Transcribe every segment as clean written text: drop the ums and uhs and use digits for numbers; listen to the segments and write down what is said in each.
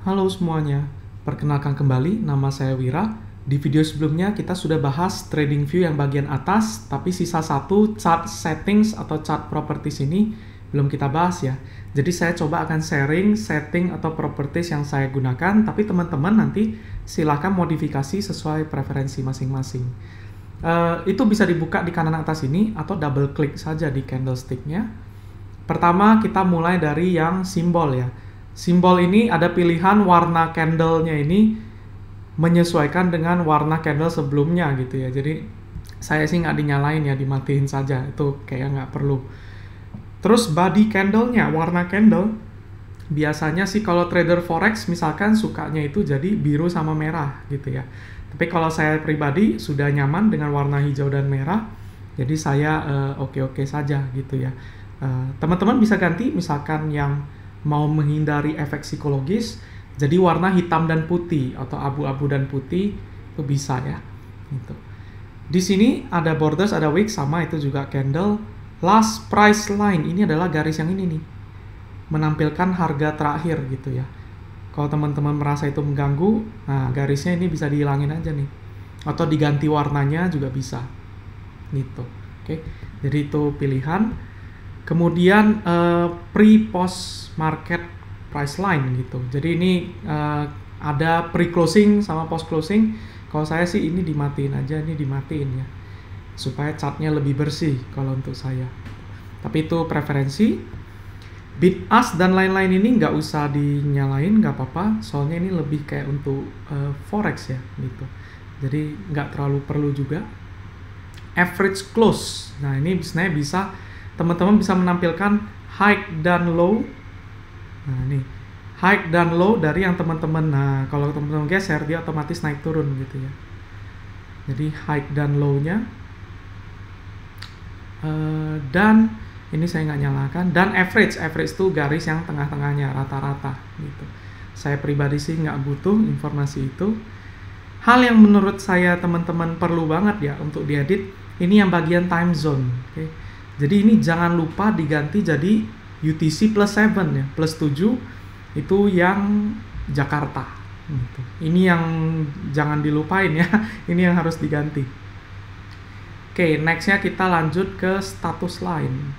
Halo semuanya, perkenalkan kembali, nama saya Wira. Di video sebelumnya kita sudah bahas trading view yang bagian atas, tapi sisa satu chart settings atau chart properties ini belum kita bahas ya. Jadi saya coba akan sharing setting atau properties yang saya gunakan, tapi teman-teman nanti silahkan modifikasi sesuai preferensi masing-masing. Itu bisa dibuka di kanan atas ini atau double klik saja di candlestick-nya. Pertama kita mulai dari yang simbol ya. Simbol ini ada pilihan warna candle-nya ini menyesuaikan dengan warna candle sebelumnya gitu ya. Jadi saya sih nggak dinyalain ya, dimatiin saja. Itu kayak nggak perlu. Terus body candle-nya, warna candle. Biasanya sih kalau trader forex misalkan sukanya itu jadi biru sama merah gitu ya. Tapi kalau saya pribadi sudah nyaman dengan warna hijau dan merah. Jadi saya oke-oke saja gitu ya. Teman-teman bisa ganti misalkan yang mau menghindari efek psikologis, jadi warna hitam dan putih atau abu-abu dan putih itu bisa ya. Gitu. Di sini ada borders, ada wick, sama itu juga candle. Last price line ini adalah garis yang ini nih, menampilkan harga terakhir gitu ya. Kalau teman-teman merasa itu mengganggu, nah garisnya ini bisa dihilangin aja nih, atau diganti warnanya juga bisa. Gitu. Oke, jadi itu pilihan. Kemudian pre-post market price line gitu. Jadi ini ada pre-closing sama post-closing. Kalau saya sih ini dimatiin aja, ini dimatiin ya. Supaya chartnya lebih bersih kalau untuk saya. Tapi itu preferensi. Bid ask dan lain-lain ini nggak usah dinyalain, nggak apa-apa. Soalnya ini lebih kayak untuk forex ya gitu. Jadi nggak terlalu perlu juga. Average close. Nah ini sebenarnya bisa teman-teman bisa menampilkan high dan low. Nah ini high dan low dari yang teman-teman. Nah kalau teman-teman geser dia otomatis naik turun gitu ya. Jadi high dan low-nya. Dan ini saya nggak nyalakan. Dan average itu garis yang tengah-tengahnya rata-rata gitu. Saya pribadi sih nggak butuh informasi itu. Hal yang menurut saya teman-teman perlu banget ya untuk diedit, ini yang bagian time zone. Okay. Jadi ini jangan lupa diganti jadi UTC plus 7 ya, plus 7 itu yang Jakarta. Gitu. Ini yang jangan dilupain ya, ini yang harus diganti. Oke, nextnya kita lanjut ke status line.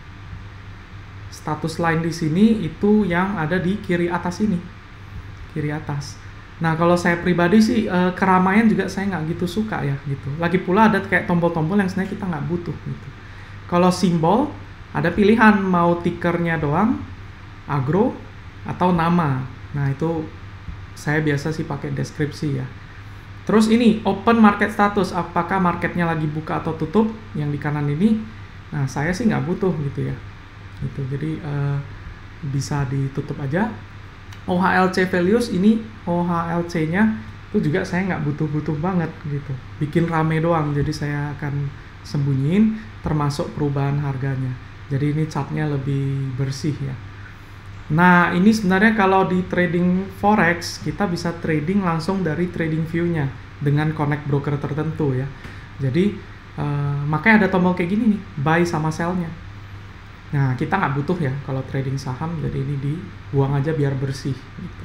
Status line di sini itu yang ada di kiri atas ini, kiri atas. Nah kalau saya pribadi sih keramaian juga saya nggak gitu suka ya gitu. Lagi pula ada kayak tombol-tombol yang sebenarnya kita nggak butuh gitu. Kalau simbol, ada pilihan mau tickernya doang, agro, atau nama. Nah, itu saya biasa sih pakai deskripsi ya. Terus ini, open market status. Apakah marketnya lagi buka atau tutup? Yang di kanan ini. Nah, saya sih nggak butuh gitu ya. Gitu. Jadi, bisa ditutup aja. OHLC values, ini OHLC-nya itu juga saya nggak butuh-butuh banget gitu. Bikin rame doang, jadi saya akan sembunyiin termasuk perubahan harganya. Jadi ini chartnya lebih bersih ya. Nah ini sebenarnya kalau di trading forex kita bisa trading langsung dari trading view-nya dengan connect broker tertentu ya. Jadi makanya ada tombol kayak gini nih, buy sama sell-nya. Nah kita nggak butuh ya kalau trading saham, jadi ini dibuang aja biar bersih gitu.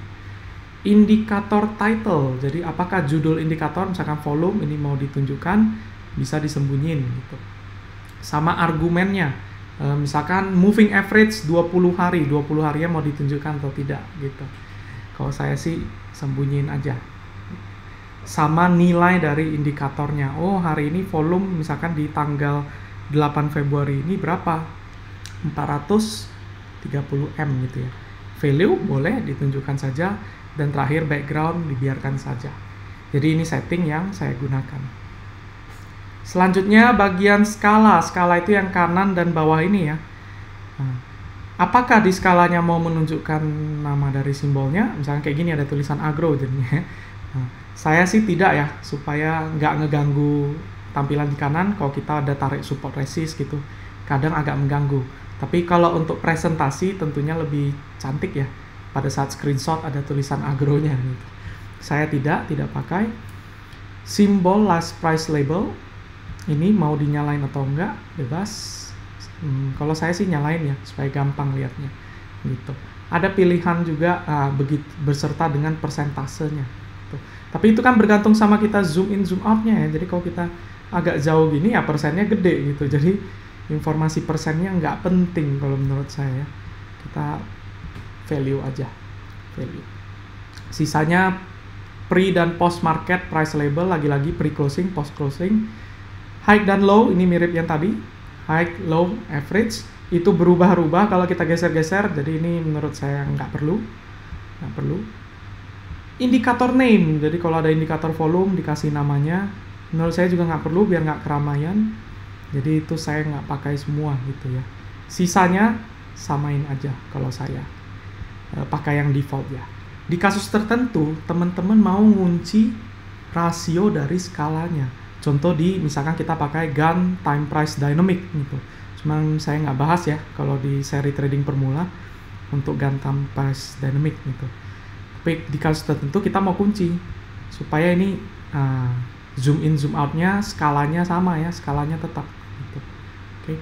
Indikator title, jadi apakah judul indikator misalkan volume ini mau ditunjukkan, bisa disembunyiin gitu. Sama argumennya, misalkan moving average 20 hari, 20 harinya mau ditunjukkan atau tidak gitu. Kalau saya sih sembunyiin aja. Sama nilai dari indikatornya. Oh hari ini volume misalkan di tanggal 8 Februari ini berapa? 430M gitu ya. Value boleh ditunjukkan saja, dan terakhir background dibiarkan saja. Jadi ini setting yang saya gunakan. Selanjutnya bagian skala. Skala itu yang kanan dan bawah ini ya. Nah, apakah di skalanya mau menunjukkan nama dari simbolnya? Misalnya kayak gini ada tulisan agro jadinya. Nah, saya sih tidak ya, supaya nggak ngeganggu tampilan di kanan. Kalau kita ada tarik support resist gitu, kadang agak mengganggu. Tapi kalau untuk presentasi tentunya lebih cantik ya. Pada saat screenshot ada tulisan agronya gitu. Saya tidak pakai. Simbol last price label. Ini mau dinyalain atau enggak, bebas. Kalau saya sih nyalain ya, supaya gampang lihatnya gitu. ada pilihan juga begitu berserta dengan persentasenya. Tuh. Tapi itu kan bergantung sama kita zoom in zoom out-nya ya. Jadi kalau kita agak jauh gini ya persennya gede gitu. Jadi informasi persennya nggak penting kalau menurut saya. Kita value aja, value. Sisanya pre dan post market price label, lagi-lagi pre closing, post closing. High dan low ini mirip yang tadi. High, low, average itu berubah-ubah kalau kita geser-geser. Jadi ini menurut saya nggak perlu. Indikator name, jadi kalau ada indikator volume dikasih namanya. Menurut saya juga nggak perlu biar nggak keramaian. Jadi itu saya nggak pakai semua gitu ya. Sisanya samain aja kalau saya pakai yang default ya. Di kasus tertentu teman-teman mau ngunci rasio dari skalanya. Contoh misalkan kita pakai Gann time price dynamic gitu. Cuman saya nggak bahas ya kalau di seri trading permula untuk Gann time price dynamic gitu. Tapi di kasus tertentu kita mau kunci supaya ini zoom in zoom outnya skalanya sama ya, skalanya tetap gitu. Oke,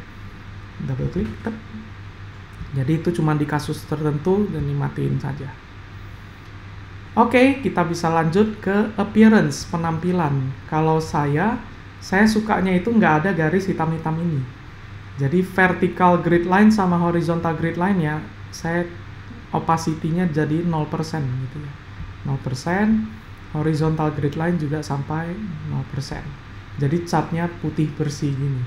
double klik tetap. Jadi itu cuma di kasus tertentu dan dimatiin saja. Oke, kita bisa lanjut ke appearance, penampilan. Kalau saya sukanya itu nggak ada garis hitam-hitam ini. Jadi vertical grid line sama horizontal grid line ya, saya opacity-nya jadi 0% gitu ya. 0%, horizontal grid line juga sampai 0%. Jadi chartnya putih bersih gini.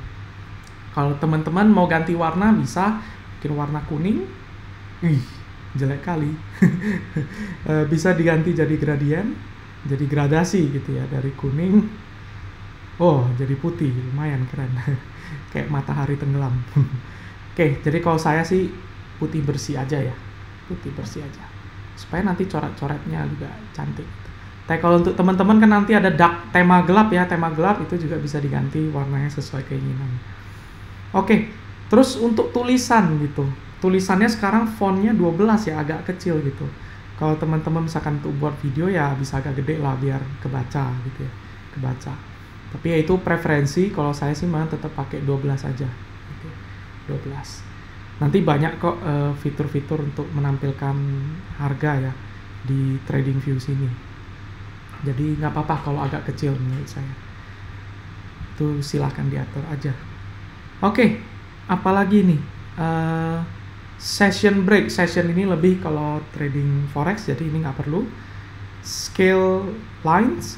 Kalau teman-teman mau ganti warna bisa bikin warna kuning. Jelek kali. Bisa diganti jadi gradien, jadi gradasi gitu ya, dari kuning jadi putih, lumayan keren. Kayak matahari tenggelam. Oke, jadi kalau saya sih putih bersih aja ya, putih bersih aja supaya nanti coret-coretnya juga cantik. Tapi kalau untuk teman-teman kan nanti ada dark, tema gelap ya, tema gelap itu juga bisa diganti warnanya sesuai keinginan. Oke, terus untuk tulisan gitu, tulisannya sekarang fontnya 12 ya, agak kecil gitu. Kalau teman-teman misalkan untuk buat video ya bisa agak gede lah biar kebaca gitu ya, kebaca. Tapi ya itu preferensi, kalau saya sih malah tetap pakai 12 aja gitu. 12. Nanti banyak kok fitur-fitur untuk menampilkan harga ya di TradingView sini. Jadi nggak apa-apa kalau agak kecil menurut saya. Itu silahkan diatur aja. Oke, apalagi nih? Session break. Session ini lebih kalau trading forex, jadi ini nggak perlu. Scale lines.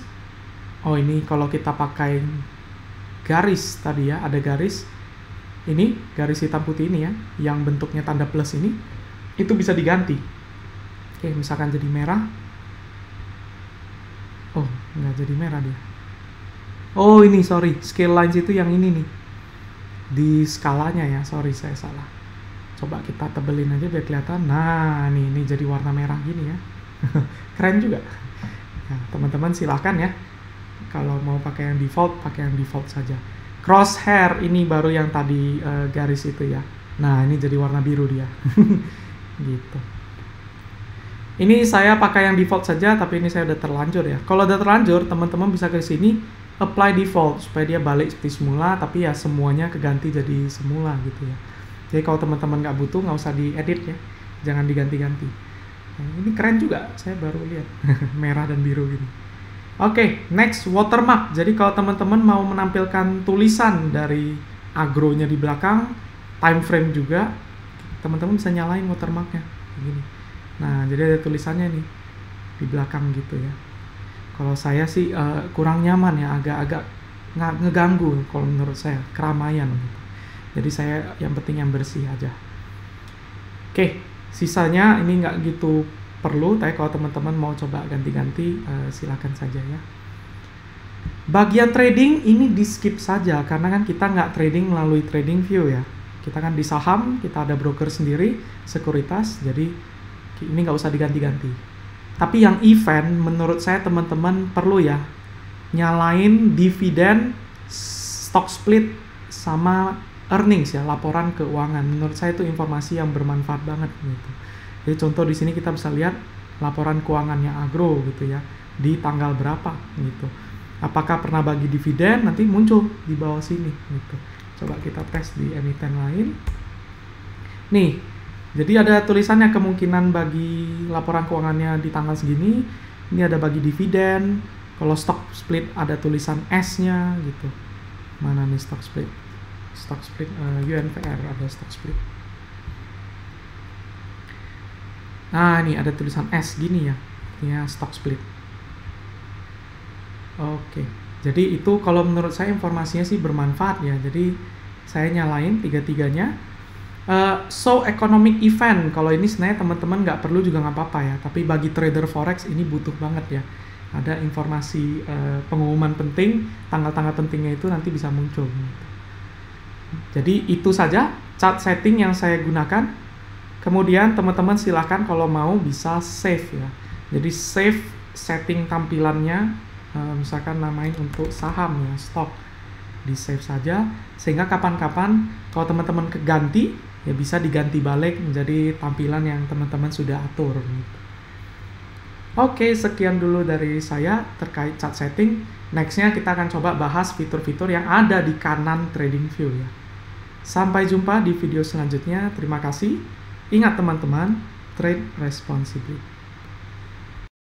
Oh ini kalau kita pakai garis tadi ya, ada garis. Ini garis hitam putih ini ya, yang bentuknya tanda plus ini, itu bisa diganti. Oke, misalkan jadi merah. Oh, nggak jadi merah dia. Oh ini sorry, scale lines itu yang ini nih. Di skalanya ya, sorry saya salah. Coba kita tebelin aja biar kelihatan. Nah, ini jadi warna merah gini ya. Keren juga. Nah, teman-teman silahkan ya. Kalau mau pakai yang default saja. Crosshair ini baru yang tadi garis itu ya. Nah, ini jadi warna biru dia. Gitu. Ini saya pakai yang default saja, tapi ini saya udah terlanjur ya. Kalau udah terlanjur, teman-teman bisa ke sini apply default supaya dia balik seperti semula, tapi ya semuanya keganti jadi semula gitu ya. Jadi kalau teman-teman nggak butuh, nggak usah diedit ya, jangan diganti-ganti. Nah, ini keren juga, saya baru lihat merah dan biru gini. Oke, next watermark. Jadi kalau teman-teman mau menampilkan tulisan dari agronya di belakang, time frame juga, teman-teman bisa nyalain watermarknya begini. Nah, jadi ada tulisannya nih di belakang gitu ya. Kalau saya sih kurang nyaman ya, agak-agak ngeganggu kalau menurut saya, keramaian gitu. Jadi saya yang penting yang bersih aja. Oke, sisanya ini nggak gitu perlu, tapi kalau teman-teman mau coba ganti-ganti silakan saja ya. Bagian trading ini di skip saja karena kan kita nggak trading melalui TradingView ya. Kita kan di saham, kita ada broker sendiri, sekuritas, jadi ini nggak usah diganti-ganti. Tapi yang event menurut saya teman-teman perlu ya nyalain dividen, stock split sama earnings ya, laporan keuangan. Menurut saya itu informasi yang bermanfaat banget gitu. Jadi contoh di sini kita bisa lihat laporan keuangannya Agro gitu ya, di tanggal berapa gitu. Apakah pernah bagi dividen, nanti muncul di bawah sini gitu. Coba kita tes di emiten lain. Nih, Jadi ada tulisannya kemungkinan bagi laporan keuangannya di tanggal segini. Ini ada bagi dividen. Kalau stock split ada tulisan S-nya gitu. Mana nih stock split? Stock split UNVR ada stock split. Nah, ini ada tulisan S gini ya. Artinya stock split. Oke. Jadi itu kalau menurut saya informasinya sih bermanfaat ya. Jadi saya nyalain tiga-tiganya. So economic event, kalau ini sebenarnya teman-teman nggak perlu juga nggak apa-apa ya, tapi bagi trader forex ini butuh banget ya, ada informasi pengumuman penting, tanggal-tanggal pentingnya itu nanti bisa muncul. Jadi itu saja chart setting yang saya gunakan. Kemudian teman-teman silahkan kalau mau bisa save ya, jadi save setting tampilannya, misalkan namain untuk saham ya, stock, di save saja, sehingga kapan-kapan kalau teman-teman keganti ya bisa diganti balik menjadi tampilan yang teman-teman sudah atur gitu. Oke, sekian dulu dari saya terkait chart setting. Nextnya kita akan coba bahas fitur-fitur yang ada di kanan TradingView ya. Sampai jumpa di video selanjutnya. Terima kasih. Ingat teman-teman, trade responsibly.